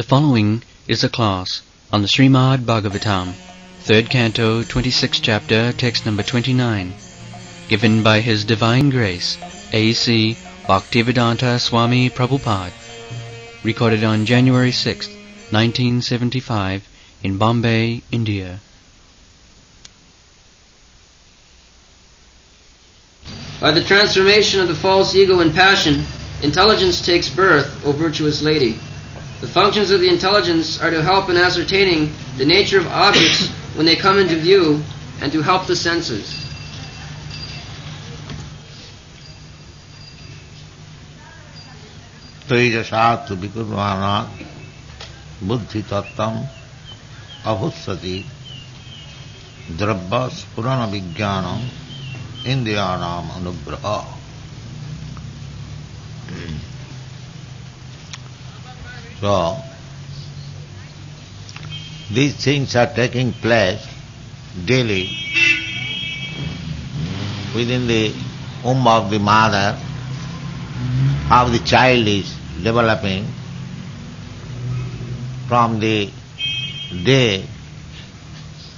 The following is a class on the Srimad Bhagavatam, 3rd Canto, 26th Chapter, text number 29, given by His Divine Grace, A.C. Bhaktivedanta Swami Prabhupada, recorded on January 6, 1975, in Bombay, India. By the transformation of the false ego and passion, intelligence takes birth, O virtuous lady. The functions of the intelligence are to help in ascertaining the nature of objects when they come into view, and to help the senses. Tejasat vikurvana buddhi tattam avussati drabba spurana vijnanam indriyanam anugraha. So, these things are taking place daily within the womb of the mother, how the child is developing from the day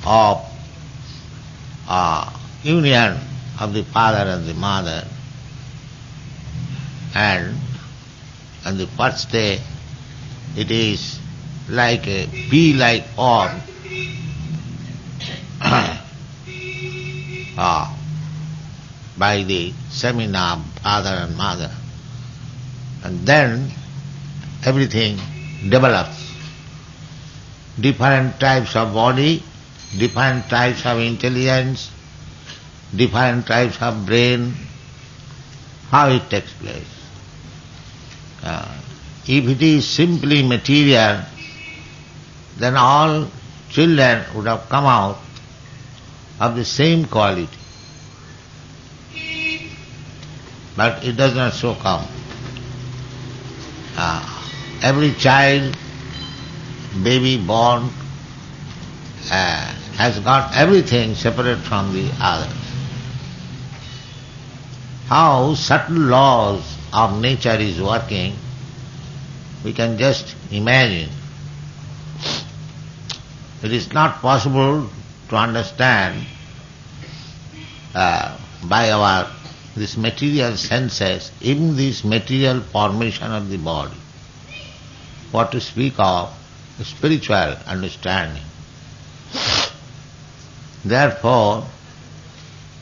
of union of the father and the mother, and on the first day it is like a pea-like form by the semina of father and mother. And then everything develops. Different types of body, different types of intelligence, different types of brain, how it takes place. If it is simply material, then all children would have come out of the same quality. But it does not so come. Every child, baby born, has got everything separate from the others. How subtle laws of nature is working, we can just imagine. It is not possible to understand by our this material senses, even this material formation of the body. What to speak of spiritual understanding. Therefore,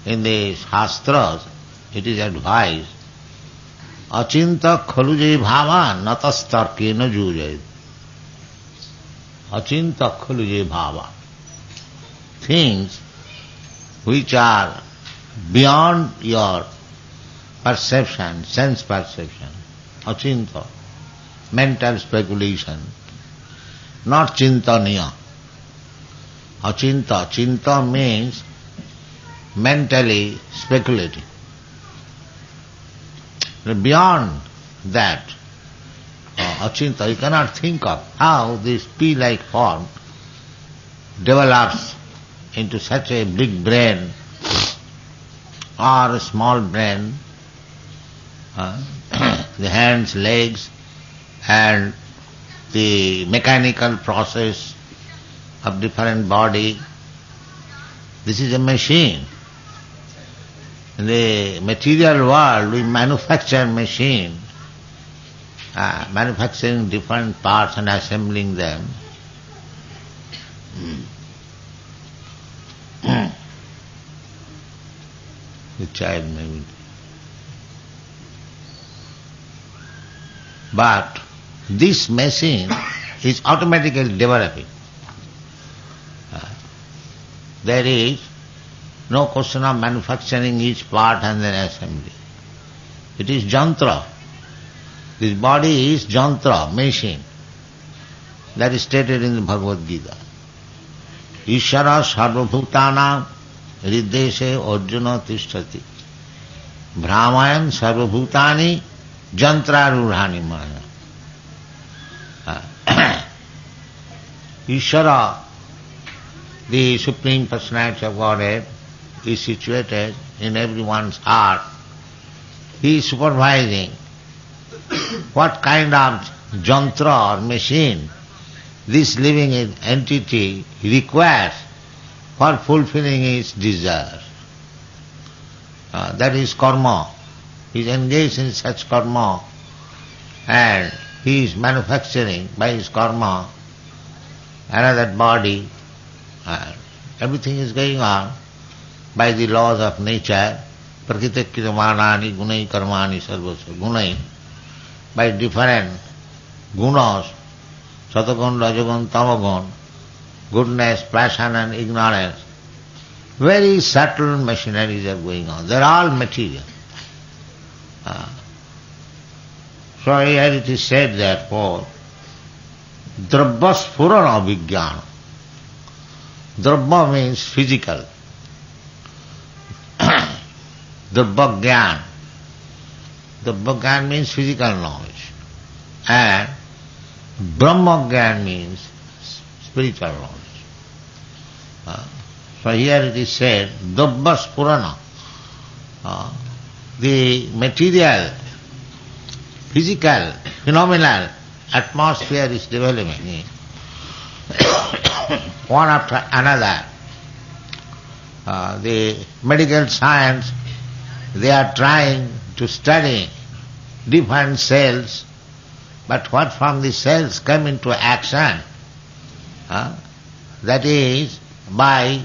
in the Shastras, it is advised, Achinta khaluje bhava natastarkena jujayat. Achinta khaluje bhava. Things which are beyond your perception, sense perception, achinta, mental speculation, not chintaniya. Achinta, chinta means mentally speculating. Beyond that, achinta, you cannot think of how this pea-like form develops into such a big brain or a small brain, the hands, legs, and the mechanical process of different body. This is a machine. In the material world, we manufacture machine, manufacturing different parts and assembling them. The child maybe. But this machine is automatically developing. There is no question of manufacturing each part and then assembly. It is jantra. This body is jantra, machine. That is stated in the Bhagavad Gita. Ishara sarvabhutana riddeshe arjuna tishtati. Brahmayan sarvabhutani jantrarurhani maya. Ishara, the Supreme Personality of Godhead, is situated in everyone's heart. He is supervising what kind of jantra or machine this living entity requires for fulfilling his desires. That is karma. He is engaged in such karma and he is manufacturing by his karma another body. Everything is going on by the laws of nature. Prakriti kriyamanani gunai karmani sarvasya gunai. By different gunas, satagun, rajagun, tamagun, goodness, passion and ignorance. Very subtle machineries are going on. They are all material. So here it is said therefore, drabba spurana vijnana. Drabba means physical. Drabba gyan. Drabba gyan means physical knowledge. And Brahma gyan means spiritual knowledge. So here it is said, drabba spurana. The material, physical, phenomenal atmosphere is developing one after another. The medical science, they are trying to study different cells, but what from the cells come into action, that is by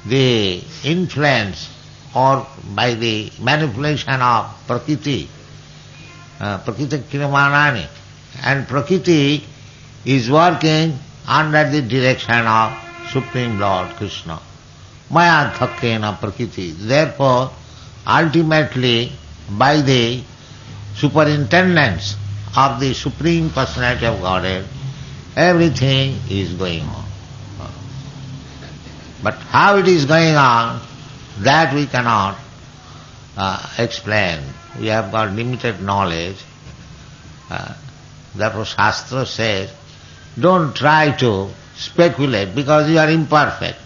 the influence or by the manipulation of Prakriti, Prakriti kriyamanani, and Prakriti is working under the direction of Supreme Lord Krishna. Maya dhakkena Prakriti. Therefore, ultimately, by the superintendence of the Supreme Personality of Godhead, everything is going on. But how it is going on, that we cannot explain. We have got limited knowledge. Therefore Shastra says, don't try to speculate because you are imperfect.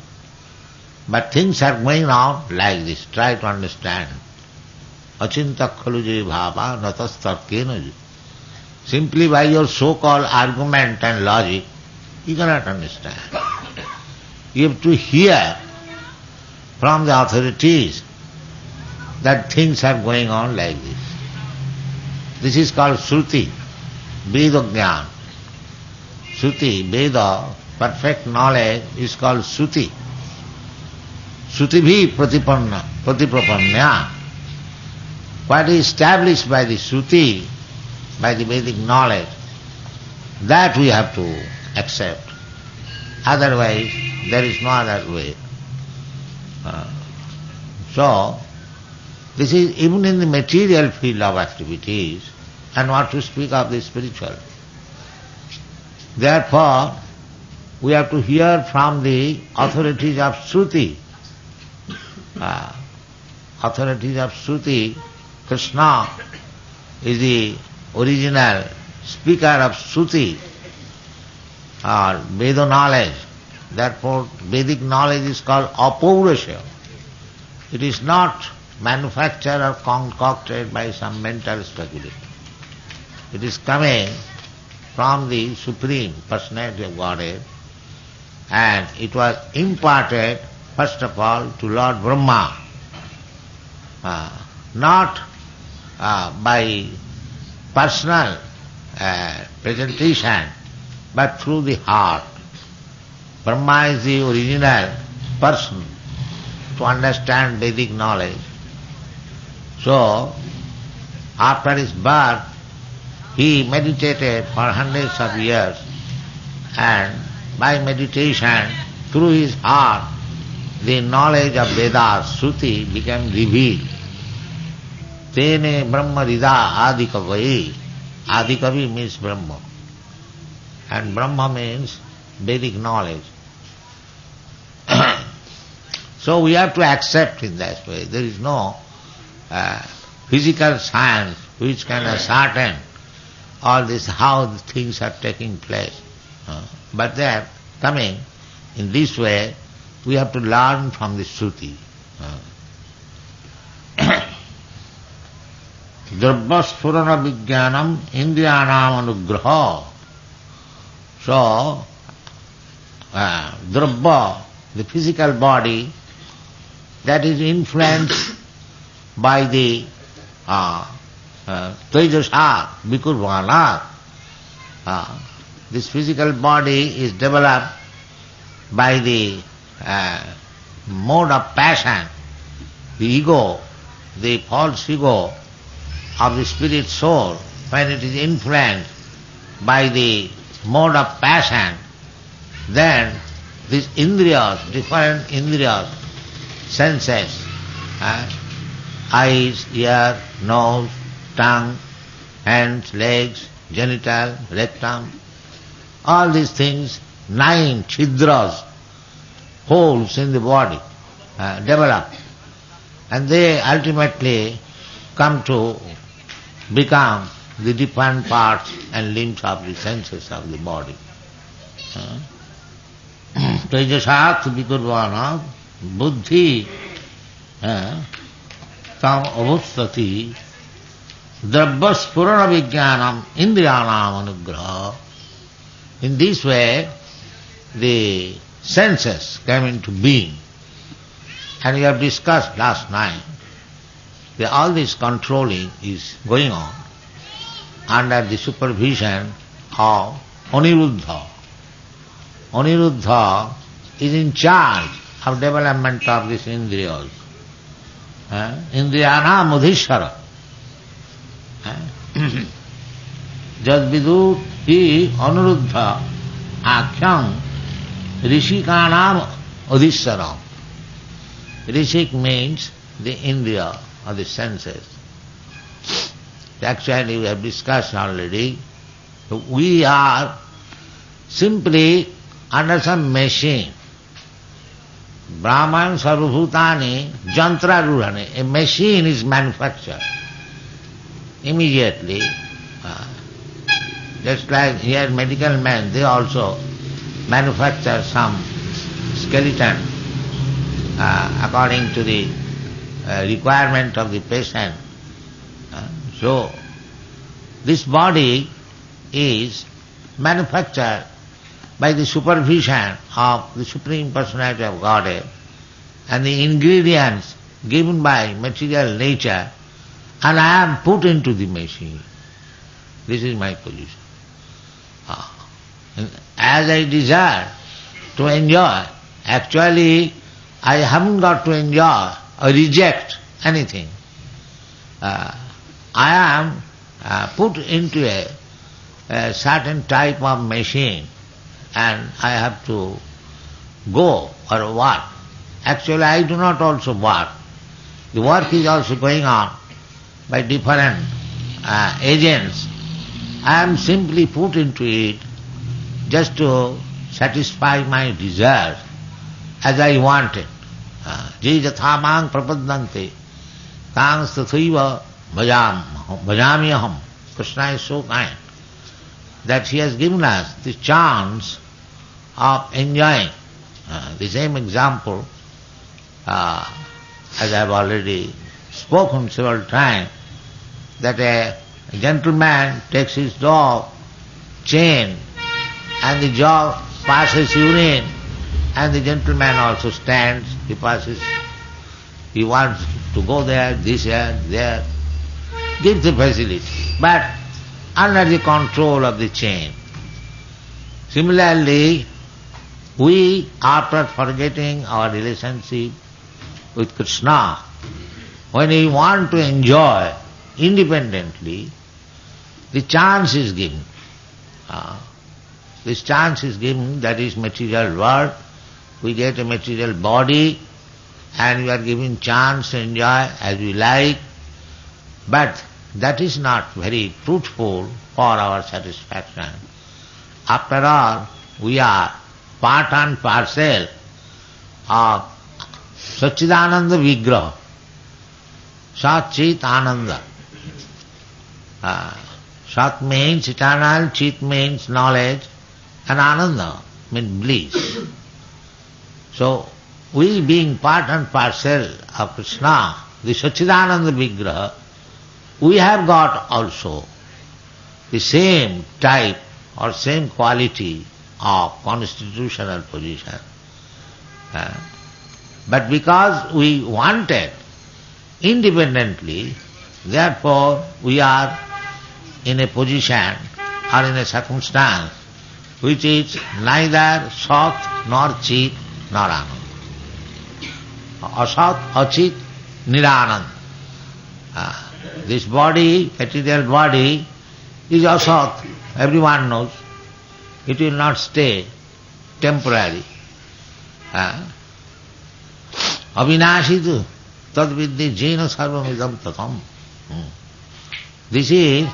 But things are going on like this. Try to understand. Achinta khalu je bhava natas tarkena je. Simply by your so-called argument and logic, you cannot understand. You have to hear from the authorities that things are going on like this. This is called Shruti, Veda Jnana. Shruti, Veda, perfect knowledge is called Shruti. Shruti bhi pratiprapanya. What is established by the Shruti, by the Vedic knowledge, that we have to accept. Otherwise, there is no other way. So, this is even in the material field of activities, and what to speak of the spiritual. Therefore, we have to hear from the authorities of Shruti. Authorities of Shruti, Krishna is the original speaker of Shruti, or Veda knowledge. Therefore, Vedic knowledge is called apaurusha. It is not manufactured or concocted by some mental speculation. It is coming from the Supreme Personality of Godhead, and it was imparted first of all to Lord Brahma, not by personal presentation, but through the heart. Brahma is the original person to understand Vedic knowledge. So, after his birth, he meditated for hundreds of years, and by meditation, through his heart, the knowledge of Vedas, Shruti, became revealed. Tene Brahma Rida Adikavai. Adikavi means Brahma. And Brahma means Vedic knowledge. So we have to accept in that way. There is no physical science which can ascertain all this, how the things are taking place. But they are coming in this way. We have to learn from the Shruti. Drabba spurana vijnanam indriyanam anugraha. So, drabba, the physical body, that is influenced by the Tejasa, Vikurvana. This physical body is developed by the mode of passion, the ego, the false ego of the spirit soul. When it is influenced by the mode of passion, then these indriyas, different indriyas, senses, eyes, ear, nose, tongue, hands, legs, genital, rectum, all these things, 9 chidras, holes in the body, develop. And they ultimately come to become the different parts and limbs of the senses of the body. Tejasat vikurvana buddhi tam avustati drabba spurana vijnanam indriyanam anugraha. In this way, the senses came into being. And we have discussed last night that all this controlling is going on under the supervision of Aniruddha. Aniruddha is in charge of development of these indriyas. Indriyana mudhishara. Jadvidut hi Aniruddha akhyam rishikanam adhisharam. Rishik means the indriya or the senses. Actually we have discussed already, we are simply under some machine. Brahman sarvabhutani jantra rurhane. A machine is manufactured immediately. Just like here medical men, they also manufacture some skeleton according to the requirement of the patient. So, this body is manufactured by the supervision of the Supreme Personality of Godhead, and the ingredients given by material nature, and I am put into the machine. This is my position. As I desire to enjoy, actually I haven't got to enjoy or reject anything. I am put into a certain type of machine and I have to go or work. Actually I do not also work. The work is also going on by different agents. I am simply put into it just to satisfy my desires as I want it. Je yathamang prapadante tang tathaiva bhajamyaham. Krishna is so kind that he has given us the chance of enjoying. The same example, as I have already spoken several times, that a gentleman takes his dog chain and the dog passes urine and the gentleman also stands, he passes, he wants to go there, this here, there, gives the facility, but under the control of the chain. Similarly, we, after forgetting our relationship with Krishna, when we want to enjoy independently, the chance is given. This chance is given, that is material world. We get a material body and we are given chance to enjoy as we like, but that is not very fruitful for our satisfaction. After all, we are part and parcel of Satchidananda Vigraha. Sat Chit Ananda. Sat means eternal, Chit means knowledge, and Ananda means bliss. So, we being part and parcel of Krishna, the Satchidananda Vigraha, we have got also the same type or same quality of constitutional position. But because we wanted independently, therefore we are in a position or in a circumstance which is neither Sat nor Chit nor Anand. Asat, Achit, Niranand. This body, material body, is asat. Everyone knows. It will not stay, temporary. Avinashitu tadvidhi jena sarvamidam tatam. This is,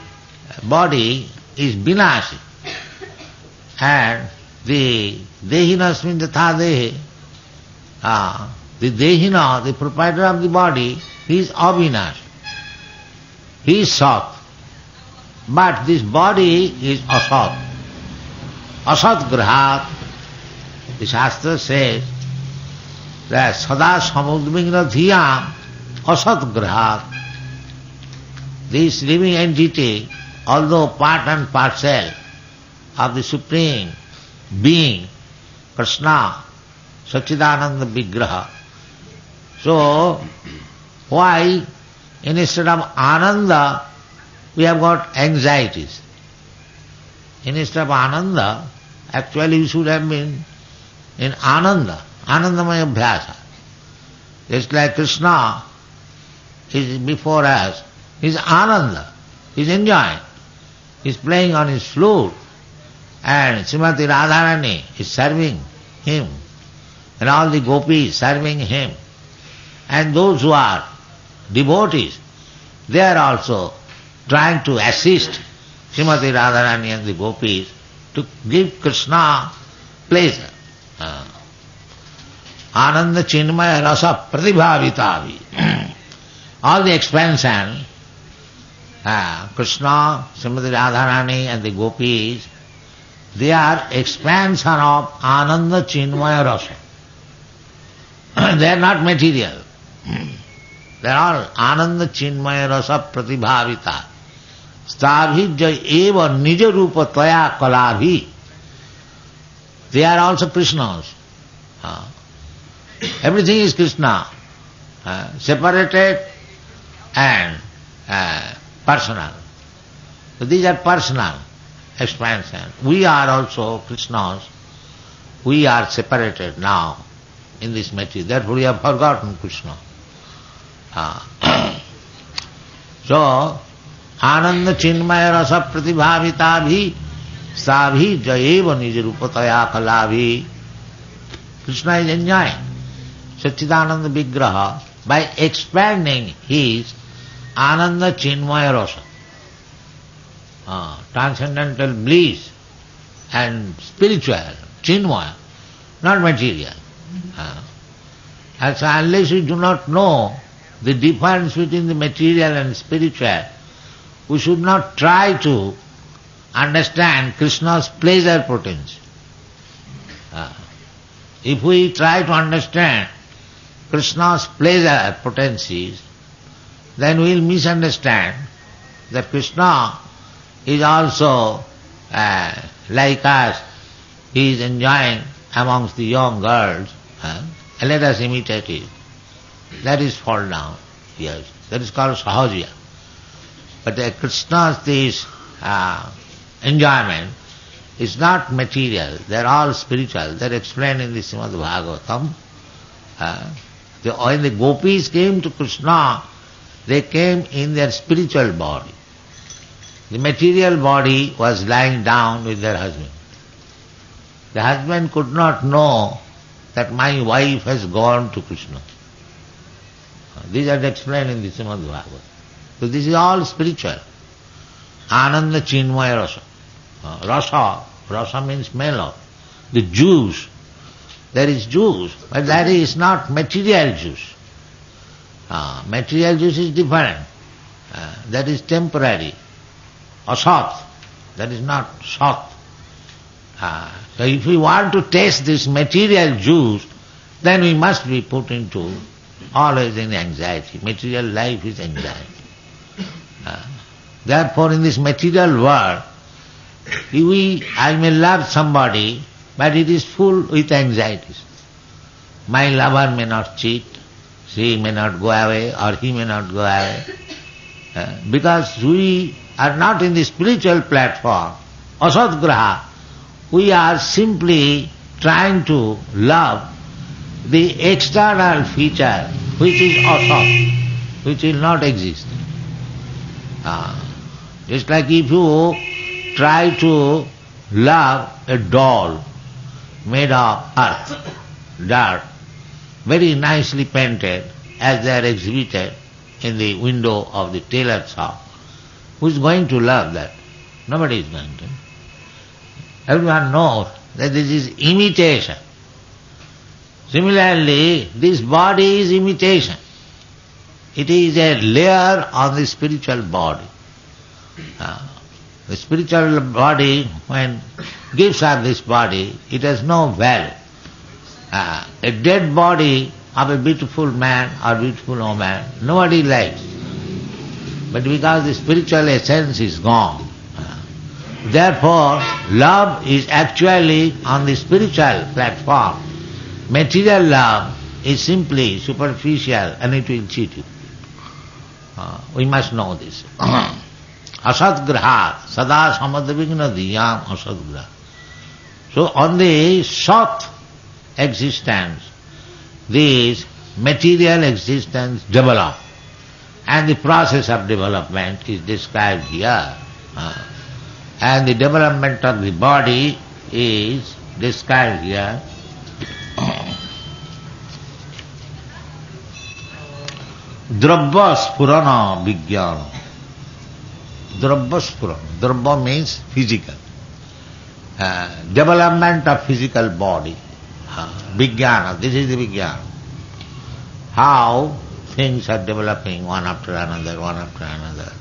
body is vinashi. And the dehinasmin tatha dehe, the dehina, the proprietor of the body, he is avinashi. He is sat. But this body is asat. Asat grahat. The Shastra says that sada samudvigna dhiyam asat grahat. This living entity, although part and parcel of the Supreme Being, Krishna, Satchidananda Vigraha. So, why instead of Ananda, we have got anxieties? Instead of Ananda, actually we should have been in Ananda, Anandamaya Abhyasa. Just like Krishna is before us, he is Ananda, he is enjoying, he is playing on his flute, and Srimati Radharani is serving him, and all the gopis serving him. And those who are devotees, they are also trying to assist Srimati Radharani and the gopis to give Krishna pleasure. Ananda Chinmaya Rasa Pratibhavitavi. All the expansion, Krishna, Srimati Radharani and the gopis, they are expansion of Ananda Chinmaya Rasa. They are not material. They are all Ananda Chinmaya Rasa Pratibhavita. Stabhijya eva nija rupa taya kalabhi. They are also Krishnas. Everything is Krishna. Separated and personal. So these are personal expansion. We are also Krishnas. We are separated now in this material. Therefore we have forgotten Krishna. So, Ananda Chinmaya Rasa Pratibhavita bhi sabhi jayeva nijarupataya kalabhi. Krishna is enjoying Satchidananda Vigraha by expanding his Ananda Chinmaya Rasa. Transcendental bliss and spiritual, Chinmaya, not material. And so unless we do not know the difference between the material and spiritual, we should not try to understand Krishna's pleasure potency. If we try to understand Krishna's pleasure potencies, then we will misunderstand that Krishna is also like us. He is enjoying amongst the young girls. And let us imitate it. That is fall down. Yes, that is called sahajya. But Krishna's this enjoyment is not material. They are all spiritual. They are explained in the Srimad Bhagavatam. When the gopis came to Krishna, they came in their spiritual body. The material body was lying down with their husband. The husband could not know that my wife has gone to Krishna. These are explained in the Srimad Bhagavatam. So this is all spiritual. Ananda Chinmaya Rasa. Rasa means mellow. The juice. There is juice, but that is not material juice. Material juice is different. That is temporary. Asat. That is not sat. So if we want to taste this material juice, then we must be put into always in anxiety. Material life is anxiety. Therefore in this material world, I may love somebody, but it is full with anxieties. My lover may not cheat, she may not go away, or he may not go away. Because we are not in the spiritual platform, asadgraha, we are simply trying to love the external feature which is asat, which will not exist. Just like if you try to love a doll made of earth, dirt, very nicely painted, as they are exhibited in the window of the tailor shop. Who is going to love that? Nobody is going to. Everyone knows that this is imitation. Similarly, this body is imitation. It is a layer on the spiritual body. The spiritual body, when gives up this body, it has no value. A dead body of a beautiful man or beautiful woman, nobody likes. But because the spiritual essence is gone, therefore love is actually on the spiritual platform. Material love is simply superficial and it will cheat you. We must know this. Asadgraha, sada samadavigna diyam asadgraha. So on the sat existence, this material existence develop, and the process of development is described here. And the development of the body is described here. Drabba spurana vijnana. Drabba spurana. Drabba means physical. Development of physical body. Vijnana, this is the vijnana. How things are developing one after another, one after another.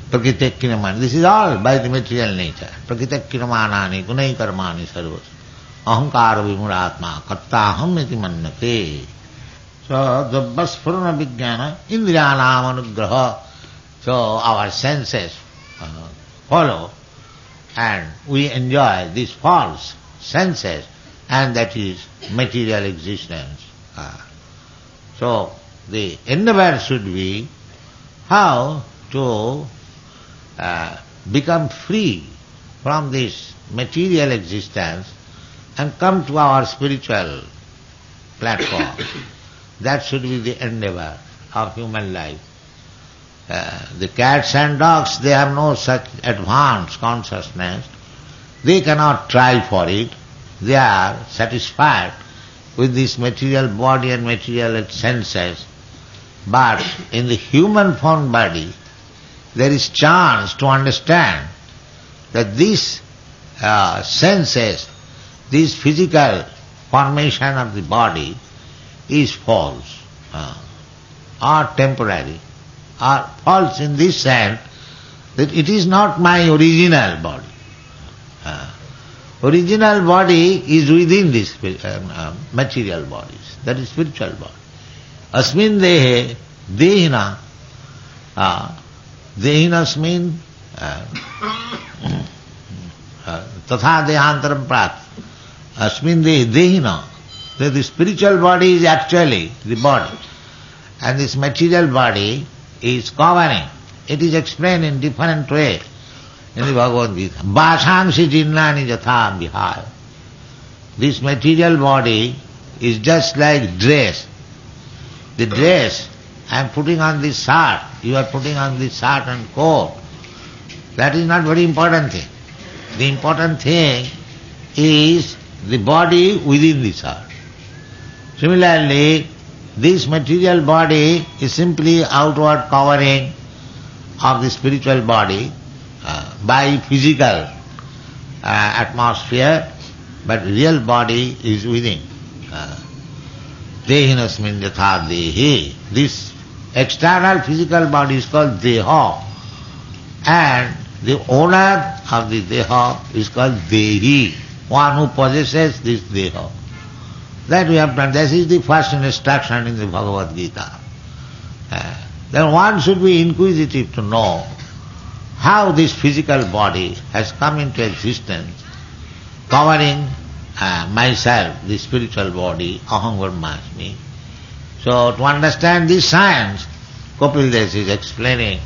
Prakriti kinamani. This is all by the material nature. Prakriti kinamanani gunai karmani sarvas. Ahankara vimuratma kattaham iti mannate. So, drabbaspurana vijnana indriyanam anugraha. So, our senses follow and we enjoy these false senses, and that is material existence. So, the endeavor should be how to become free from this material existence and come to our spiritual platform. That should be the endeavor of human life. The cats and dogs, they have no such advanced consciousness. They cannot try for it. They are satisfied with this material body and material senses. But in the human form body, there is chance to understand that these senses, this physical formation of the body is false, or temporary, or false in this sense that it is not my original body. Original body is within this material bodies, that is spiritual body. Asmin dehe dehina dehinasmin tatha dehantaram prat. Asmin dehe dehina. So the spiritual body is actually the body, and this material body is covering. It is explained in different way in the Bhagavad Gita. Bhashamsi jinnani jatha vihaya. This material body is just like dress. The dress, I am putting on this shirt, you are putting on this shirt and coat. That is not very important thing. The important thing is the body within the shirt. Similarly, this material body is simply outward covering of the spiritual body by physical atmosphere, but real body is within. Dehinasmin yatha dehi. This external physical body is called deha, and the owner of the deha is called dehi, one who possesses this deha. That we have done. This is the first instruction in the Bhagavad Gita. Then one should be inquisitive to know how this physical body has come into existence, covering myself, the spiritual body, aham brahmasmi. So to understand this science, Kapil Dev is explaining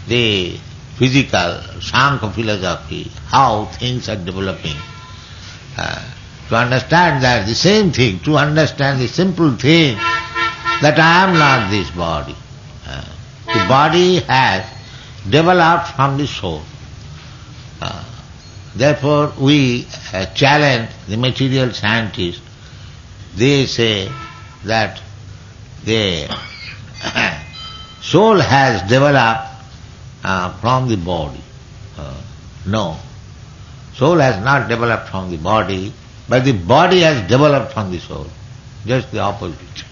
the physical Sankhya philosophy, how things are developing. To understand that the same thing, to understand the simple thing that I am not this body. The body has developed from the soul. Therefore we challenge the material scientists. They say that the soul has developed from the body. No. Soul has not developed from the body, but the body has developed from the soul. Just the opposite.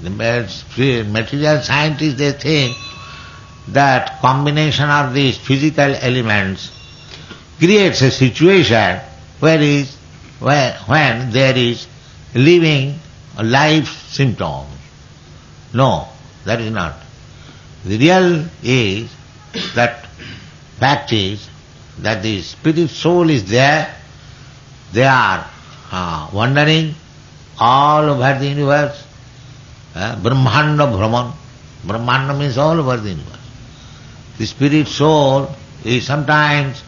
The material scientists, they think that combination of these physical elements creates a situation when there is living life symptoms. No, that is not. The real is that fact is that the spirit soul is there. They are wandering all over the universe. Brahmanda Brahman. Brahmanda means all over the universe. The spirit soul is sometimes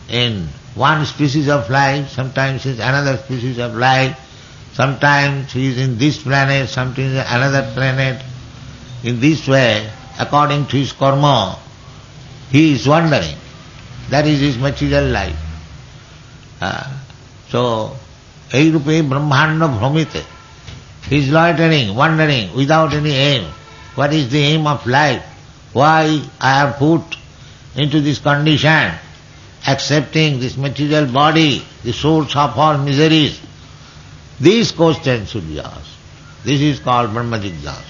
in one species of life, sometimes is another species of life, sometimes he is in this planet, sometimes in another planet. In this way, according to his karma, he is wandering. That is his material life. So, Eirupe Brahmanda Bhramite. He is loitering, wandering, without any aim. What is the aim of life? Why I have put into this condition, accepting this material body, the source of all miseries? These questions should be asked. This is called Brahma Jigyasa.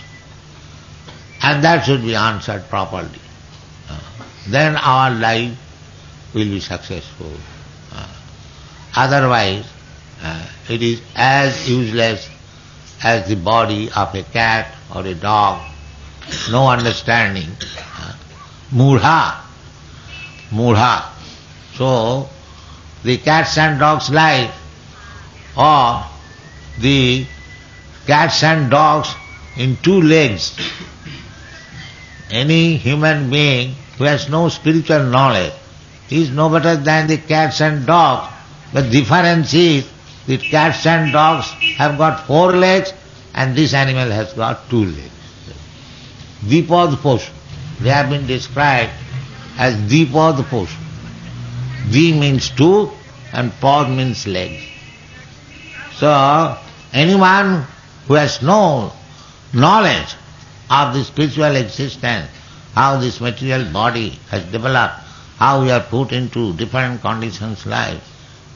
And that should be answered properly. Then our life will be successful. Otherwise, it is as useless as the body of a cat or a dog. No understanding. Mudha. So, the cats and dogs' life, or the cats and dogs in two legs. Any human being who has no spiritual knowledge is no better than the cats and dogs. The difference is that cats and dogs have got 4 legs and this animal has got 2 legs. Dipad Poshu. They have been described as Dipad Poshu. Di means 2 and Pad means legs. So, anyone who has no knowledge of the spiritual existence, how this material body has developed, how we are put into different conditions life,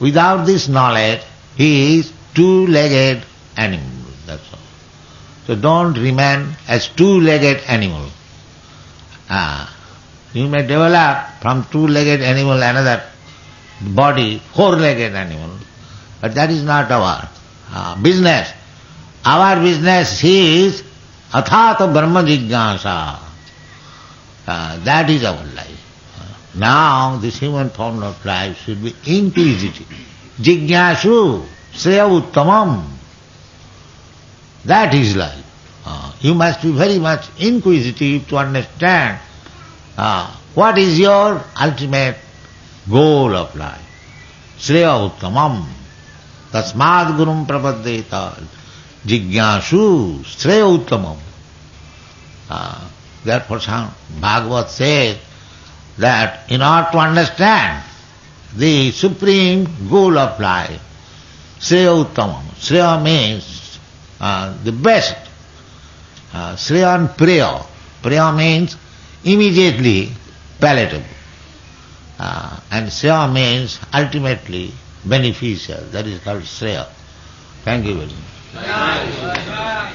without this knowledge, he is 2-legged animal, that's all. So don't remain as 2-legged animal. You may develop from 2-legged animal another body, 4-legged animal, but that is not our business. Our business is athata brahma jigyasa. That is our life. Now this human form of life should be inquisitive. Jigyasu sreya uttamam. That is life. You must be very much inquisitive to understand what is your ultimate goal of life. Sreya uttamam. Tasmad gurum prapaddeta. Jigyasu sreya uttamam. Therefore Bhagavad says that in order to understand the supreme goal of life, Sreya Uttamam. Sreya means the best. Sreya and Preya. Preya means immediately palatable. And Sreya means ultimately beneficial. That is called Sreya. Thank you very much.